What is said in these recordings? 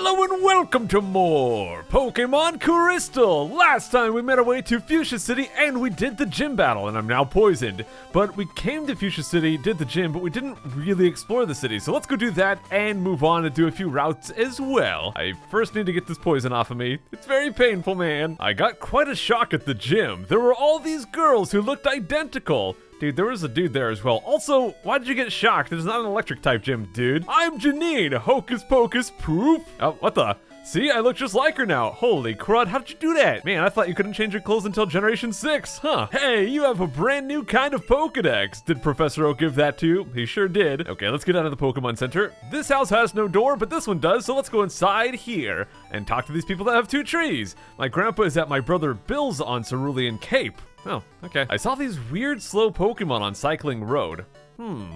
Hello and welcome to more Pokemon Crystal! Last time we made our way to Fuchsia City and we did the gym battle, and I'm now poisoned. But we came to Fuchsia City, did the gym, but we didn't really explore the city. So let's go do that and move on and do a few routes as well. I first need to get this poison off of me. It's very painful, man. I got quite a shock at the gym. There were all these girls who looked identical. Dude, there was a dude there as well. Also, why did you get shocked? There's not an electric type gym, dude. I'm Janine, hocus pocus proof. Oh, what the? See, I look just like her now. Holy crud, how did you do that? Man, I thought you couldn't change your clothes until Generation 6, huh? Hey, you have a brand new kind of Pokedex. Did Professor Oak give that to you? He sure did. Okay, let's get out of the Pokemon Center. This house has no door, but this one does, so let's go inside here and talk to these people that have 2 trees. My grandpa is at my brother Bill's on Cerulean Cape. Oh, okay. I saw these weird slow Pokemon on Cycling Road.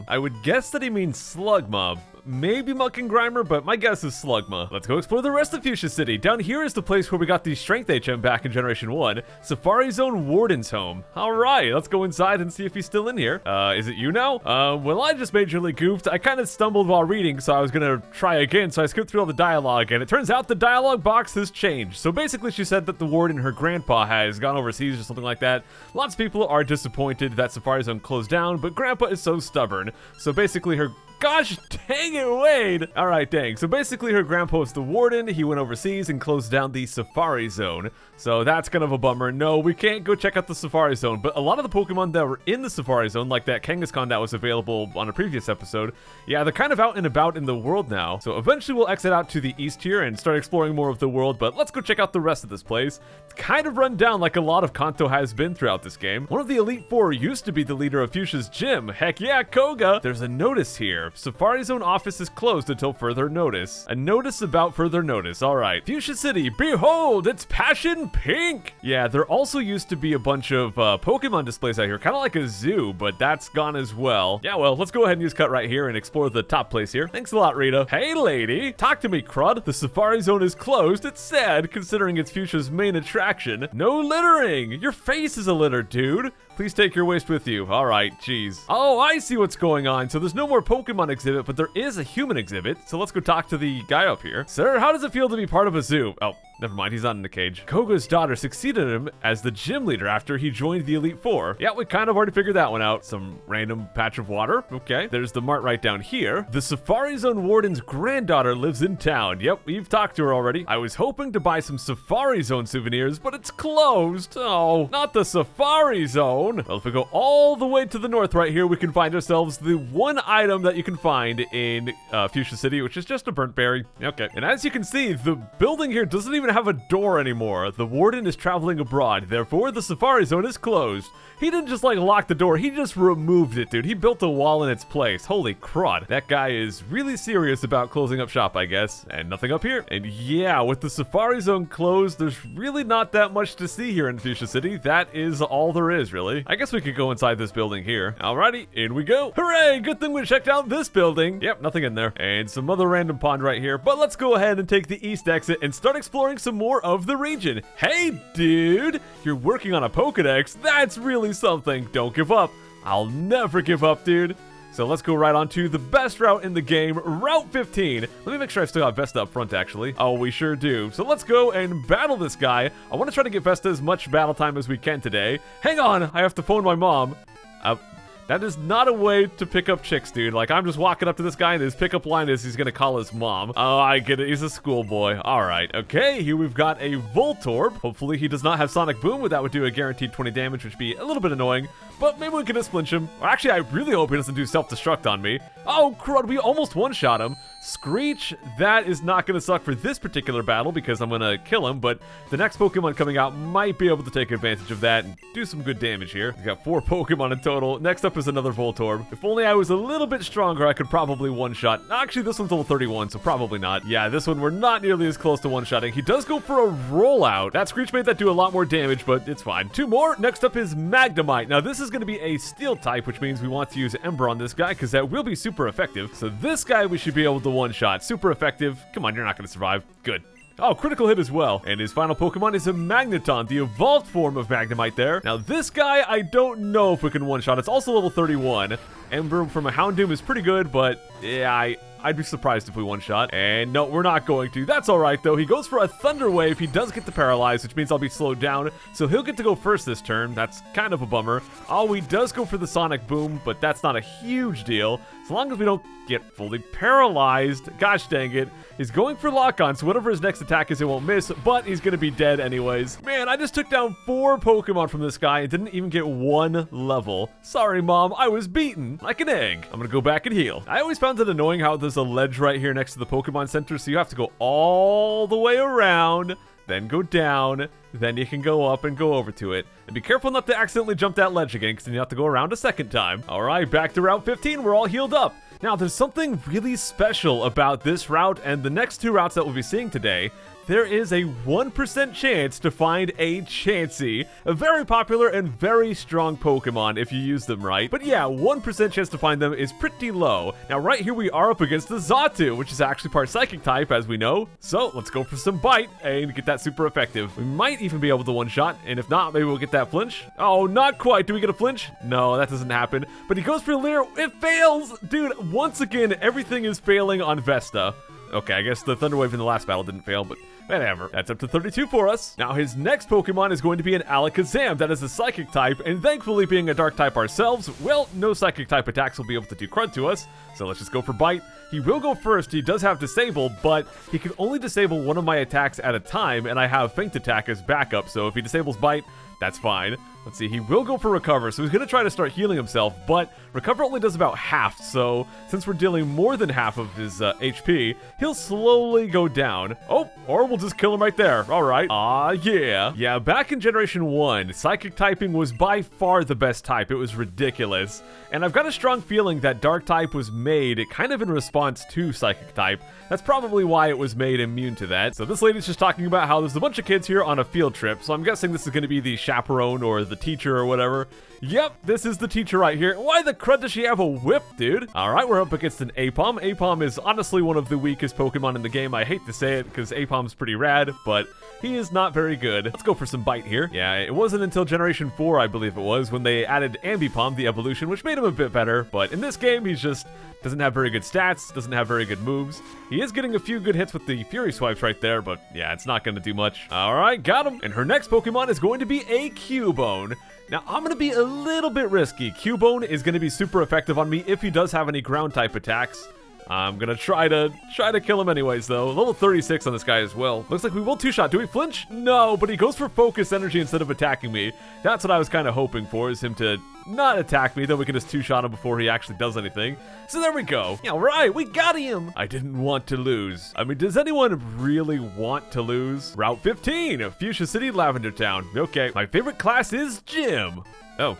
I would guess that he means Slugma. Maybe Muck and Grimer, but my guess is Slugma. Let's go explore the rest of Fuchsia City. Down here is the place where we got the Strength HM back in Generation 1. Safari Zone Warden's home. Alright, let's go inside and see if he's still in here. Is it you now? Well, I just majorly goofed. I kind of stumbled while reading, so I was gonna try again, so I skipped through all the dialogue, and it turns out the dialogue box has changed. So basically, she said that the warden, her grandpa, has gone overseas or something like that. Lots of people are disappointed that Safari Zone closed down, but grandpa is so stubborn. So basically, her... Gosh dang it, Wade! Alright, dang. So basically her grandpa is the warden, he went overseas and closed down the Safari Zone. So that's kind of a bummer. No, we can't go check out the Safari Zone, but a lot of the Pokemon that were in the Safari Zone, like that Kangaskhan that was available on a previous episode, yeah, they're kind of out and about in the world now. So eventually we'll exit out to the east here and start exploring more of the world, but let's go check out the rest of this place. It's kind of run down like a lot of Kanto has been throughout this game. One of the Elite Four used to be the leader of Fuchsia's gym. Heck yeah, Koga! There's a notice here. Safari Zone office is closed until further notice. A notice about further notice. Alright. Fuchsia City, behold, it's passion pink! Yeah, there also used to be a bunch of Pokemon displays out here, kind of like a zoo, but that's gone as well. Yeah, well, let's go ahead and use cut right here and explore the top place here. Thanks a lot, Rita. Hey, lady! Talk to me, crud! The Safari Zone is closed. It's sad, considering it's Fuchsia's main attraction. No littering! Your face is a litter, dude! Please take your waste with you. Alright, jeez. Oh, I see what's going on. So there's no more Pokemon exhibit, but there is a human exhibit. So let's go talk to the guy up here. Sir, how does it feel to be part of a zoo? Oh, never mind, he's not in the cage. Koga's daughter succeeded him as the gym leader after he joined the Elite Four. Yeah, we kind of already figured that one out. Some random patch of water. Okay, there's the mart right down here. The Safari Zone warden's granddaughter lives in town. Yep, we've talked to her already. I was hoping to buy some Safari Zone souvenirs, but it's closed. Oh, not the Safari Zone. Well, if we go all the way to the north right here, we can find ourselves the one item that you can find in Fuchsia City, which is just a burnt berry. Okay, and as you can see, the building here doesn't even have a door anymore. The warden is traveling abroad, therefore the Safari Zone is closed. He didn't just like lock the door, he just removed it, dude. He built a wall in its place. Holy crud. That guy is really serious about closing up shop, I guess. And nothing up here. And yeah, with the Safari Zone closed, there's really not that much to see here in Fuchsia City. That is all there is, really. I guess we could go inside this building here. Alrighty, in we go. Hooray, good thing we checked out this building. Yep, nothing in there. And some other random pond right here. But let's go ahead and take the east exit and start exploring some more of the region. Hey, dude, you're working on a Pokedex. That's really something. Don't give up. I'll never give up, dude. So let's go right on to the best route in the game, Route 15. Let me make sure I've still got Vesta up front, actually. Oh, we sure do. So let's go and battle this guy. I want to try to get Vesta as much battle time as we can today. Hang on, I have to phone my mom. That is not a way to pick up chicks, dude. Like, I'm just walking up to this guy, and his pickup line is he's gonna call his mom. Oh, I get it. He's a schoolboy. All right. Okay, here we've got a Voltorb. Hopefully, he does not have Sonic Boom, but that would do a guaranteed 20 damage, which would be a little bit annoying. But maybe we can just flinch him. Or actually, I really hope he doesn't do self-destruct on me. Oh, crud, we almost one-shot him. Screech, that is not going to suck for this particular battle because I'm going to kill him, but the next Pokemon coming out might be able to take advantage of that and do some good damage here. We've got 4 Pokemon in total. Next up is another Voltorb. If only I was a little bit stronger, I could probably one-shot. Actually, this one's level 31, so probably not. Yeah, this one we're not nearly as close to one-shotting. He does go for a rollout. That Screech made that do a lot more damage, but it's fine. 2 more. Next up is Magnemite. Now, this is going to be a steel type, which means we want to use Ember on this guy because that will be super effective. So this guy we should be able to one-shot. Super effective. Come on, you're not going to survive. Good. Oh, critical hit as well. And his final Pokemon is a Magneton, the evolved form of Magnemite there. Now, this guy, I don't know if we can one-shot. It's also level 31. Ember from a Houndoom is pretty good, but yeah, I I'd be surprised if we one-shot. And no, we're not going to. That's all right, though. He goes for a Thunder Wave. He does get the Paralyze, which means I'll be slowed down. So he'll get to go first this turn. That's kind of a bummer. Oh, he does go for the Sonic Boom, but that's not a huge deal. As long as we don't get fully paralyzed. Gosh dang it. He's going for lock-on, so whatever his next attack is, it won't miss, but he's going to be dead anyways. Man, I just took down 4 Pokemon from this guy and didn't even get 1 level. Sorry, Mom, I was beaten like an egg. I'm going to go back and heal. I always found it annoying how there's a ledge right here next to the Pokemon Center, so you have to go all the way around, then go down, then you can go up and go over to it. And be careful not to accidentally jump that ledge again, because then you have to go around a second time. All right, back to Route 15. We're all healed up. Now, there's something really special about this route and the next 2 routes that we'll be seeing today. There is a 1% chance to find a Chansey, a very popular and very strong Pokemon if you use them right. But yeah, 1% chance to find them is pretty low. Now, right here we are up against the Xatu, which is actually part Psychic type, as we know. So let's go for some Bite and get that super effective. We might even be able to one-shot, and if not, maybe we'll get that flinch. Oh, not quite. Do we get a flinch? No, that doesn't happen. But he goes for Leer. It fails! Dude, once again, everything is failing on Vesta. Okay, I guess the Thunder Wave in the last battle didn't fail, but whatever. That's up to 32 for us. Now, his next Pokemon is going to be an Alakazam. That is a Psychic type, and thankfully, being a Dark type ourselves, well, no Psychic type attacks will be able to do crud to us, so let's just go for Bite. He will go first. He does have Disable, but he can only disable one of my attacks at a time, and I have Feint Attack as backup, so if he disables Bite, that's fine. Let's see, he will go for Recover, so he's going to try to start healing himself, but Recover only does about half, so since we're dealing more than half of his HP, he'll slowly go down. Oh, or we'll just kill him right there. All right. Yeah. Yeah, back in Generation 1, Psychic typing was by far the best type. It was ridiculous. And I've got a strong feeling that Dark type was made kind of in response to Psychic type. That's probably why it was made immune to that. So this lady's just talking about how there's a bunch of kids here on a field trip, so I'm guessing this is going to be the chaperone or the teacher or whatever. Yep, this is the teacher right here. Why the crud does she have a whip, dude? All right, we're up against an Apom. Apom is honestly one of the weakest Pokemon in the game. I hate to say it because Apom's pretty rad, but he is not very good. Let's go for some Bite here. Yeah, it wasn't until Generation 4, I believe it was, when they added Ambipom, the evolution, which made him a bit better. But in this game, he's just doesn't have very good stats, doesn't have very good moves. He is getting a few good hits with the Fury Swipes right there, but yeah, it's not going to do much. All right, got him. And her next Pokemon is going to be a Cubone. Now, I'm going to be a little bit risky. Cubone is going to be super effective on me if he does have any ground type attacks. I'm going to try to kill him anyways, though. Level 36 on this guy as well. Looks like we will two-shot. Do we flinch? No, but he goes for Focus Energy instead of attacking me. That's what I was kind of hoping for, is him to not attack me, then we can just two-shot him before he actually does anything. So there we go. All right, we got him. I didn't want to lose. I mean, does anyone really want to lose? Route 15, Fuchsia City, Lavender Town. Okay, my favorite class is Gym. Oh.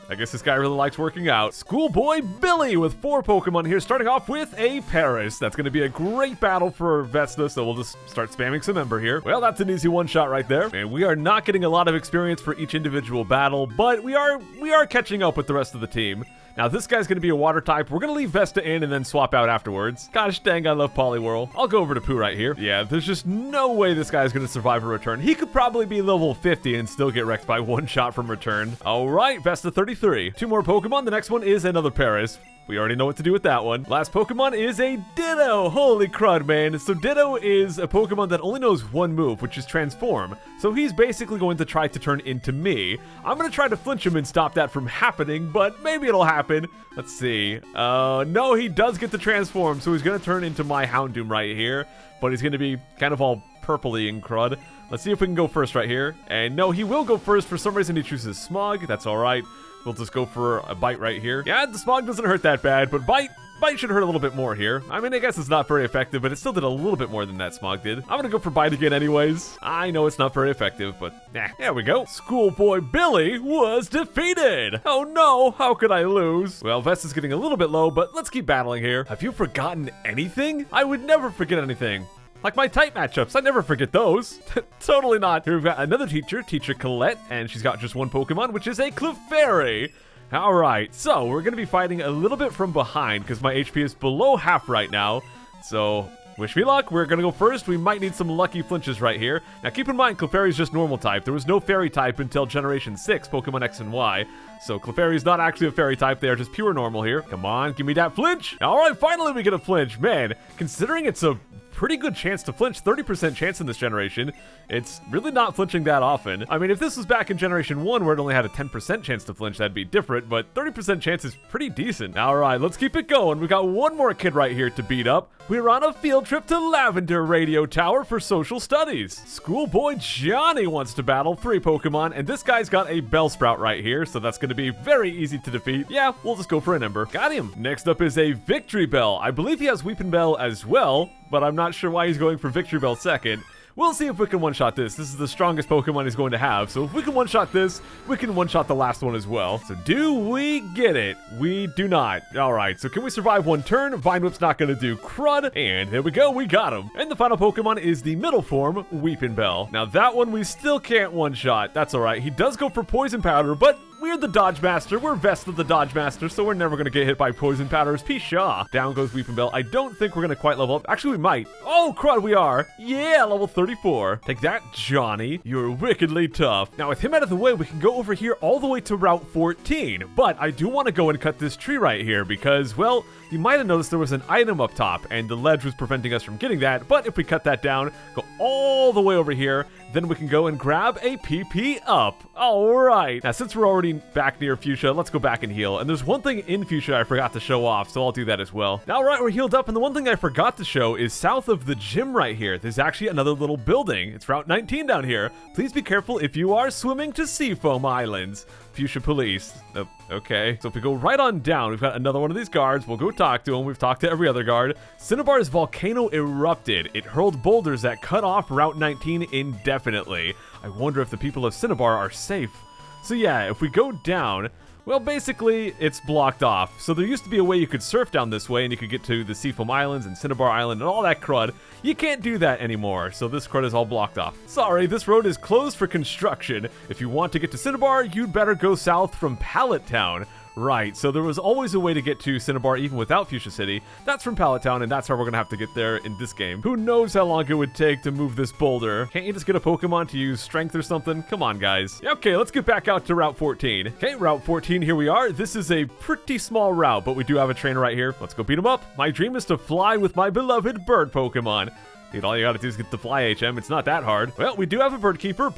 I guess this guy really likes working out. Schoolboy Billy with 4 Pokemon here, starting off with a Paris. That's going to be a great battle for Vesta, so we'll just start spamming some Ember here. Well, that's an easy one-shot right there. And we are not getting a lot of experience for each individual battle, but we are catching up with the rest of the team. Now, this guy's going to be a water type. We're going to leave Vesta in and then swap out afterwards. Gosh dang, I love Poliwhirl. I'll go over to Pooh right here. Yeah, there's just no way this guy's going to survive a return. He could probably be level 50 and still get wrecked by one shot from return. All right, Vesta 33. 2 more Pokemon. The next one is another Paris. We already know what to do with that one. Last Pokemon is a Ditto. Holy crud, man. So Ditto is a Pokemon that only knows one move, which is Transform. So he's basically going to try to turn into me. I'm going to try to flinch him and stop that from happening, but maybe it'll happen. Let's see. No, he does get to transform, so he's going to turn into my Houndoom right here, but he's going to be kind of all purpley and crud. Let's see if we can go first right here. And no, he will go first. For some reason, he chooses Smog. That's all right. We'll just go for a Bite right here. Yeah, the Smog doesn't hurt that bad, but Bite should hurt a little bit more here. I mean, I guess it's not very effective, but it still did a little bit more than that Smog did. I'm gonna go for Bite again anyways. I know it's not very effective, but there we go. Schoolboy Billy was defeated. Oh no, how could I lose? Well, Vesta's getting a little bit low, but let's keep battling here. Have you forgotten anything? I would never forget anything. Like my type matchups, I never forget those. Totally not. Here we've got another teacher, Teacher Colette, and she's got just one Pokemon, which is a Clefairy. All right, so we're going to be fighting a little bit from behind because my HP is below half right now. So Wish me luck. We're gonna go first. We might need some lucky flinches right here. Now keep in mind, Clefairy's just normal type. There was no fairy type until Generation 6, Pokemon X and Y. So Clefairy's not actually a fairy type. They are just pure normal here. Come on, give me that flinch. All right, finally we get a flinch. Man, considering it's a pretty good chance to flinch, 30% chance in this generation, it's really not flinching that often. I mean, if this was back in Generation 1 where it only had a 10% chance to flinch, that'd be different, but 30% chance is pretty decent. All right, let's keep it going. We got one more kid right here to beat up. We're on a field trip to Lavender Radio Tower for social studies. Schoolboy Johnny wants to battle 3 Pokemon, and this guy's got a Bellsprout right here, so that's going to be very easy to defeat. Yeah, we'll just go for an Ember. Got him. Next up is a Victory Bell. I believe he has Weepinbell as well, but I'm not sure why he's going for Victory Bell second. We'll see if we can one-shot this. This is the strongest Pokemon he's going to have. So if we can one-shot this, we can one-shot the last one as well. So do we get it? We do not. All right, so can we survive one turn? Vine Whip's not going to do crud. And there we go, we got him. And the final Pokemon is the middle form, Weepinbell. Now that one we still can't one-shot. That's all right. He does go for Poison Powder, but we're the Dodge Master. We're Vest of the Dodge Master, so we're never going to get hit by Poison Powders. Pshaw. Down goes Weepinbell. I don't think we're going to quite level up. Actually, we might. Oh, crud, we are. Yeah, level 34. Take that, Johnny. You're wickedly tough. Now, with him out of the way, we can go over here all the way to Route 14. But I do want to go and cut this tree right here because, well, you might have noticed there was an item up top, and the ledge was preventing us from getting that. But if we cut that down, go all the way over here, then we can go and grab a PP up. All right. Now, since we're already back near Fuchsia, let's go back and heal. And there's one thing in Fuchsia I forgot to show off, so I'll do that as well. Now, all right, we're healed up, and the one thing I forgot to show is south of the gym right here, there's actually another little building. It's Route 19 down here. Please be careful if you are swimming to Seafoam Islands. Fuchsia Police. Oh, okay. So if we go right on down, we've got another one of these guards. We'll go talk to him. We've talked to every other guard. Cinnabar's volcano erupted. It hurled boulders that cut off Route 19 indefinitely. I wonder if the people of Cinnabar are safe. So yeah, if we go down, well, basically, it's blocked off. So there used to be a way you could surf down this way and you could get to the Seafoam Islands and Cinnabar Island and all that crud. You can't do that anymore, so this crud is all blocked off. Sorry, this road is closed for construction. If you want to get to Cinnabar, you'd better go south from Pallet Town. Right, so there was always a way to get to Cinnabar even without Fuchsia City. That's from Pallet Town, and that's how we're going to have to get there in this game. Who knows how long it would take to move this boulder? Can't you just get a Pokemon to use Strength or something? Come on, guys. Okay, let's get back out to Route 14. Okay, Route 14, here we are. This is a pretty small route, but we do have a trainer right here. Let's go beat him up. My dream is to fly with my beloved bird Pokemon. Dude, all you gotta do is get the fly HM. It's not that hard. Well, we do have a bird keeper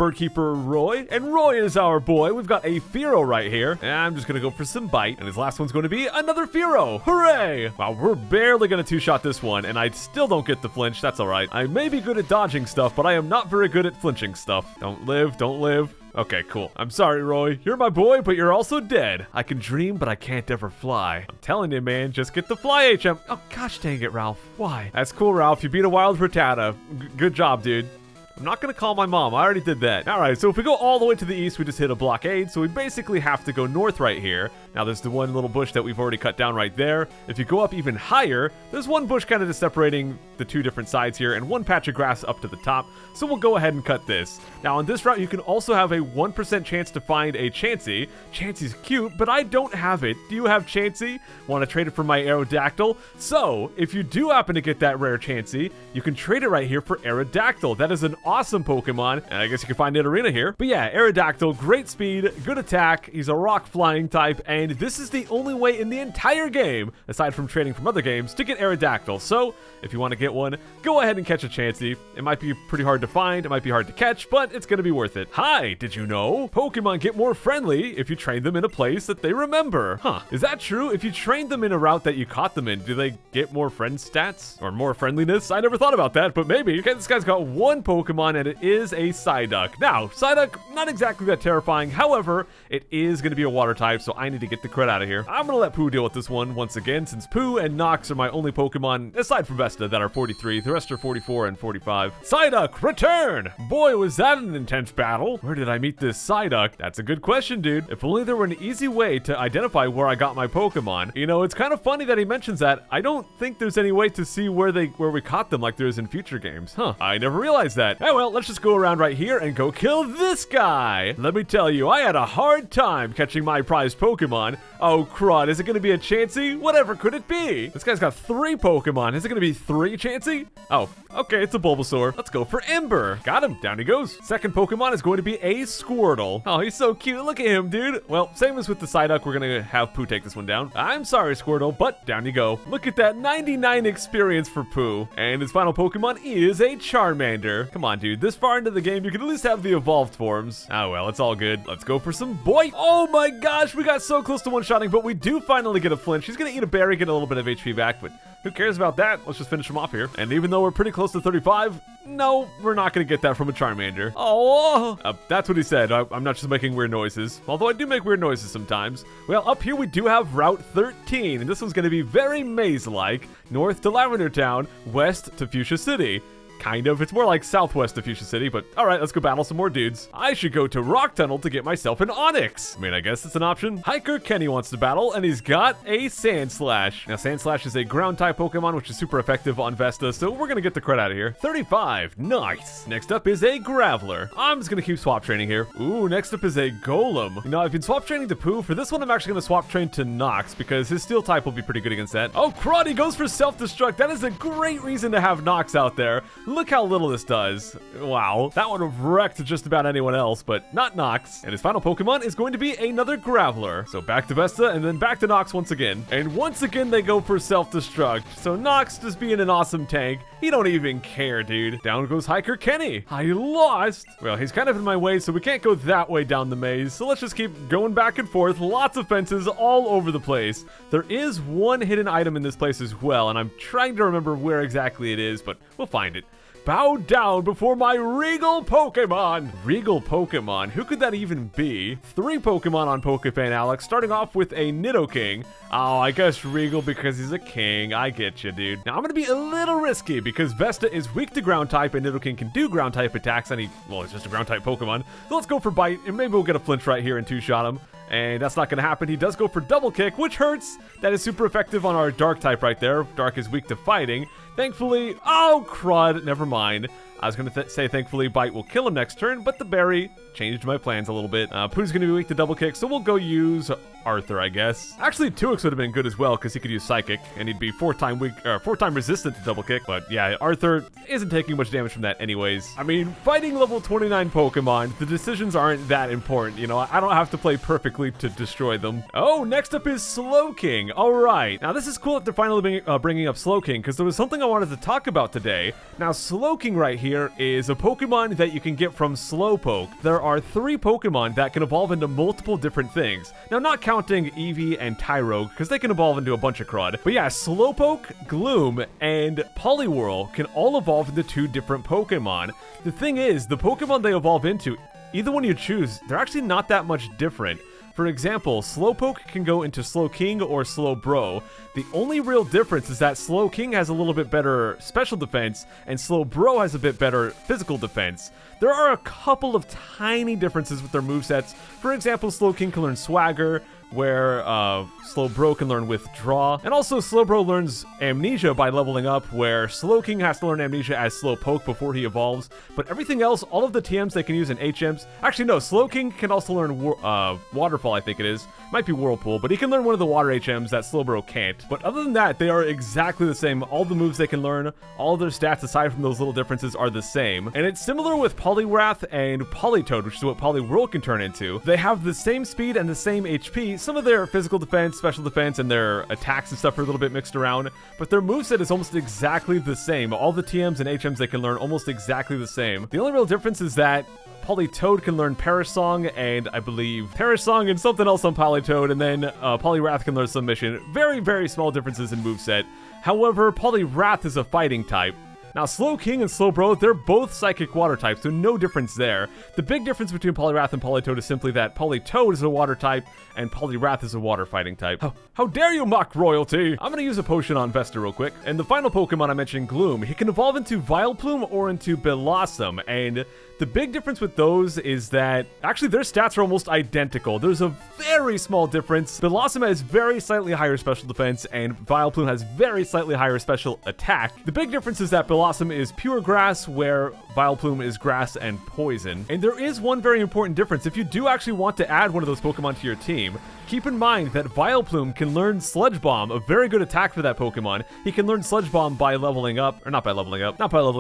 Roy, and Roy is our boy. We've got a Fearow right here, and I'm just gonna go for some bite, and his last one's going to be another Fearow. Hooray! Wow, we're barely gonna two-shot this one, and I still don't get the flinch. That's all right. I may be good at dodging stuff, but I am not very good at flinching stuff. Don't live, don't live. Okay, cool. I'm sorry, Roy. You're my boy, but you're also dead. I can dream, but I can't ever fly. I'm telling you, man, just get the fly HM. Oh, gosh dang it, Ralph. Why? That's cool, Ralph. You beat a wild Rattata. Good job, dude. I'm not going to call my mom. I already did that. All right, so if we go all the way to the east, we just hit a blockade. So we basically have to go north right here. Now, there's the one little bush that we've already cut down right there. If you go up even higher, there's one bush kind of just separating the two different sides here and one patch of grass up to the top. So we'll go ahead and cut this. Now, on this route, you can also have a 1% chance to find a Chansey. Chansey's cute, but I don't have it. Do you have Chansey? Want to trade it for my Aerodactyl? So, if you do happen to get that rare Chansey, you can trade it right here for Aerodactyl. That is an awesome Pokemon, and I guess you can find it in Arena here. But yeah, Aerodactyl, great speed, good attack, he's a rock flying type, and this is the only way in the entire game, aside from trading from other games, to get Aerodactyl. So, if you want to get one, go ahead and catch a Chansey. It might be pretty hard to find, it might be hard to catch, but it's going to be worth it. Hi, did you know? Pokemon get more friendly if you train them in a place that they remember. Huh, is that true? If you train them in a route that you caught them in, do they get more friend stats? Or more friendliness? I never thought about that, but maybe. Okay, this guy's got one Pokemon, and it is a Psyduck. Now, Psyduck, not exactly that terrifying. However, it is going to be a water type, so I need to get the crud out of here. I'm going to let Pooh deal with this one once again, since Pooh and Nox are my only Pokemon, aside from Vesta, that are 43. The rest are 44 and 45. Psyduck, return! Boy, was that an intense battle. Where did I meet this Psyduck? That's a good question, dude. If only there were an easy way to identify where I got my Pokemon. You know, it's kind of funny that he mentions that. I don't think there's any way to see where we caught them like there is in future games. Huh, I never realized that. Oh well, let's just go around right here and go kill this guy. Let me tell you, I had a hard time catching my prized Pokemon. Oh crud, is it gonna be a Chansey? Whatever could it be? This guy's got 3 Pokemon. Is it gonna be 3 Chansey? Oh, okay, it's a Bulbasaur. Let's go for Ember. Got him, down he goes. Second Pokemon is going to be a Squirtle. Oh, he's so cute, look at him, dude. Well, same as with the Psyduck, we're gonna have Pooh take this one down. I'm sorry, Squirtle, but down you go. Look at that 99 experience for Pooh. And his final Pokemon is a Charmander. Come on, dude, this far into the game, you can at least have the evolved forms. Oh well, it's all good. Let's go for some Boy. Oh my gosh, we got so close to one-shotting, but we do finally get a flinch. He's gonna eat a berry, get a little bit of HP back, but who cares about that? Let's just finish him off here. And even though we're pretty close to 35, no, we're not gonna get that from a Charmander. Oh, that's what he said. I'm not just making weird noises, although I do make weird noises sometimes. Well, up here we do have Route 13, and this one's gonna be very maze-like. North to Lavender Town, west to Fuchsia City. Kind of. It's more like southwest of Fuchsia City, but alright, let's go battle some more dudes. I should go to Rock Tunnel to get myself an Onix. I mean, I guess it's an option. Hiker Kenny wants to battle, and he's got a Sandslash. Now, Sandslash is a ground-type Pokemon, which is super effective on Vesta, so we're gonna get the crud out of here. 35. Nice. Next up is a Graveler. I'm just gonna keep swap training here. Ooh, next up is a Golem. You know, I've been swap training to Pooh. For this one, I'm actually gonna swap train to Nox, because his Steel type will be pretty good against that. Oh, crud, he goes for Self-Destruct. That is a great reason to have Nox out there. Look how little this does. Wow, that would have wrecked just about anyone else, but not Nox. And his final Pokemon is going to be another Graveler. So back to Vesta, and then back to Nox once again. And once again, they go for Self-Destruct. So Nox just being an awesome tank. He don't even care, dude. Down goes Hiker Kenny. I lost. Well, he's kind of in my way, so we can't go that way down the maze. So let's just keep going back and forth. Lots of fences all over the place. There is one hidden item in this place as well, and I'm trying to remember where exactly it is, but we'll find it. Bow down before my Regal Pokemon. Regal Pokemon, who could that even be? 3 Pokemon on Pokefan Alex, starting off with a Nidoking. Oh, I guess Regal because he's a king. I get you, dude. Now, I'm going to be a little risky because Vesta is weak to ground type and Nidoking can do ground type attacks. And well, it's just a ground type Pokemon. So let's go for Bite and maybe we'll get a flinch right here and 2-shot him. And that's not going to happen. He does go for Double Kick, which hurts. That is super effective on our Dark type right there. Dark is weak to fighting. Thankfully, oh crud, never mind. I was going to say thankfully Bite will kill him next turn, but the berry changed my plans a little bit. Pooh's going to be weak to Double Kick, so we'll go use Arthur, I guess. Actually, 2X would have been good as well, because he could use Psychic, and he'd be 4-time resistant to Double Kick. But yeah, Arthur isn't taking much damage from that anyways. I mean, fighting level 29 Pokemon, the decisions aren't that important, you know? I don't have to play perfectly to destroy them. Oh, next up is Slowking. All right. Now, this is cool that they're finally bringing up Slowking, because there was something I wanted to talk about today. Now, Slowking right here is a Pokemon that you can get from Slowpoke. There are 3 Pokemon that can evolve into multiple different things. Now, not counting Eevee and Tyrogue, because they can evolve into a bunch of crud. But yeah, Slowpoke, Gloom, and Poliwhirl can all evolve into 2 different Pokemon. The thing is, the Pokemon they evolve into, either one you choose, they're actually not that much different. For example, Slowpoke can go into Slowking or Slowbro. The only real difference is that Slowking has a little bit better special defense, and Slowbro has a bit better physical defense. There are a couple of tiny differences with their movesets. For example, Slowking can learn Swagger, where Slowbro can learn Withdraw. And also Slowbro learns Amnesia by leveling up, where Slowking has to learn Amnesia as Slowpoke before he evolves. But everything else, all of the TMs they can use in HMs... Actually, no, Slowking can also learn Waterfall, I think it is. Might be Whirlpool, but he can learn one of the Water HMs that Slowbro can't. But other than that, they are exactly the same. All the moves they can learn, all of their stats aside from those little differences are the same. And it's similar with Poliwrath and Politoed, which is what Poliwhirl can turn into. They have the same speed and the same HP. Some of their physical defense, special defense, and their attacks and stuff are a little bit mixed around, but their moveset is almost exactly the same. All the TMs and HMs they can learn almost exactly the same. The only real difference is that Politoed can learn Parasong, and I believe Parasong and something else on Politoed, and then Poliwrath can learn Submission. Very, very small differences in moveset. However, Poliwrath is a fighting type. Now, Slowking and Slowbro, they're both Psychic Water types, so no difference there. The big difference between Poliwrath and Politoed is simply that Politoed is a Water type, and Poliwrath is a Water fighting type. How dare you mock royalty? I'm gonna use a potion on Vesta real quick. And the final Pokemon I mentioned, Gloom, he can evolve into Vileplume or into Bellossom, and the big difference with those is that, actually, their stats are almost identical. There's a very small difference. Bellossom has very slightly higher special defense, and Vileplume has very slightly higher special attack. The big difference is that Bellossom Blossom is pure grass, where Vileplume is grass and poison. And there is one very important difference. If you do actually want to add one of those Pokemon to your team, keep in mind that Vileplume can learn Sludge Bomb, a very good attack for that Pokemon. He can learn Sludge Bomb by leveling up, or not by leveling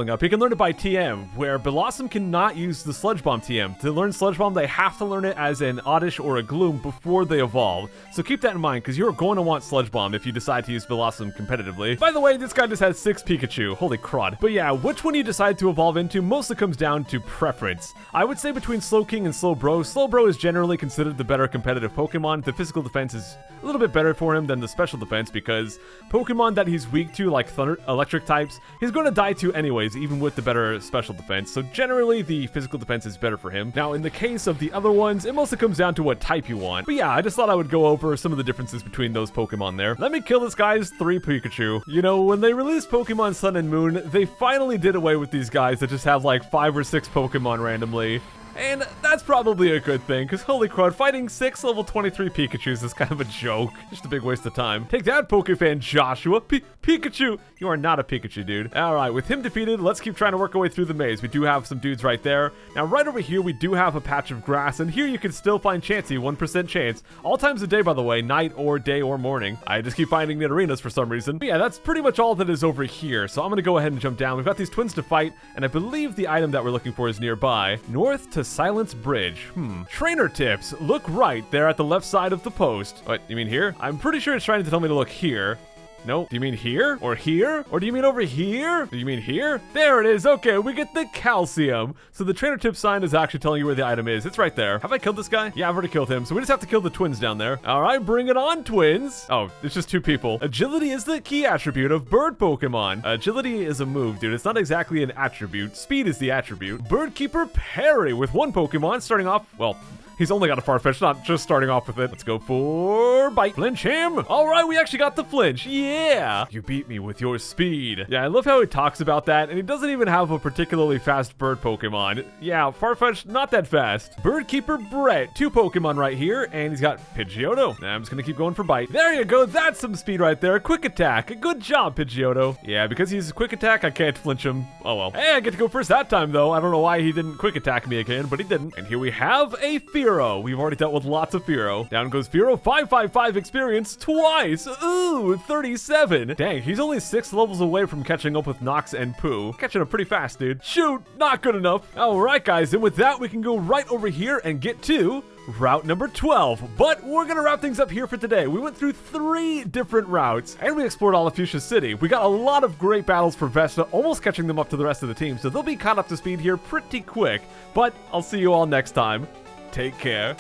up. He can learn it by TM, where Blossom cannot use the Sludge Bomb TM. To learn Sludge Bomb, they have to learn it as an Oddish or a Gloom before they evolve. So keep that in mind, because you're going to want Sludge Bomb if you decide to use Blossom competitively. By the way, this guy just has 6 Pikachu. Holy crud. But yeah, which one you decide to evolve into mostly comes down to preference. I would say between Slowking and Slowbro. Slowbro is generally considered the better competitive Pokemon. The physical defense is a little bit better for him than the special defense, because Pokemon that he's weak to, like thunder, electric types, he's going to die to anyways, even with the better special defense. So generally, the physical defense is better for him. Now, in the case of the other ones, it mostly comes down to what type you want. But yeah, I just thought I would go over some of the differences between those Pokemon there. Let me kill this guy's 3 Pikachu. You know, when they released Pokemon Sun and Moon, they finally did away with these guys that just have like 5 or 6 Pokemon randomly. And that's probably a good thing, because holy crud, fighting 6 level 23 Pikachus is kind of a joke. Just a big waste of time. Take that, Pokefan Joshua. Pikachu! You are not a Pikachu, dude. Alright, with him defeated, let's keep trying to work our way through the maze. We do have some dudes right there. Now, right over here, we do have a patch of grass, and here you can still find Chansey, 1% chance. All times of day, by the way, night or day or morning. I just keep finding the arenas for some reason. But yeah, that's pretty much all that is over here. So I'm gonna go ahead and jump down. We've got these twins to fight, and I believe the item that we're looking for is nearby. North to Silence Bridge. Trainer tips. Look right there at the left side of the post. What, you mean here? I'm pretty sure it's trying to tell me to look here. No, do you mean here? Or here? Or do you mean over here? Do you mean here? There it is. Okay, we get the calcium. So the trainer tip sign is actually telling you where the item is. It's right there. Have I killed this guy? Yeah, I've already killed him. So we just have to kill the twins down there. All right, bring it on, twins. Oh, it's just 2 people. Agility is the key attribute of bird Pokemon. Agility is a move, dude. It's not exactly an attribute. Speed is the attribute. Birdkeeper Perry with 1 Pokemon starting off, well, he's only got a Farfetch'd, not just starting off with it. Let's go for bite. Flinch him. All right, we actually got the flinch. Yeah. You beat me with your speed. Yeah, I love how he talks about that, and he doesn't even have a particularly fast bird Pokemon. Yeah, Farfetch'd, not that fast. Birdkeeper Brett, 2 Pokemon right here, and he's got Pidgeotto. I'm just gonna keep going for bite. There you go. That's some speed right there. Quick attack. Good job, Pidgeotto. Yeah, because he's a quick attack, I can't flinch him. Oh well. Hey, I get to go first that time, though. I don't know why he didn't quick attack me again, but he didn't. And here we have a Fearow. We've already dealt with lots of Fearow. Down goes Fearow. 555 experience twice. Ooh, 37. Dang, he's only 6 levels away from catching up with Nox and Pooh. Catching up pretty fast, dude. Shoot, not good enough. All right, guys, and with that, we can go right over here and get to route number 12. But we're gonna wrap things up here for today. We went through 3 different routes, and we explored all of Fuchsia City. We got a lot of great battles for Vesta, almost catching them up to the rest of the team, so they'll be caught up to speed here pretty quick. But I'll see you all next time. Take care.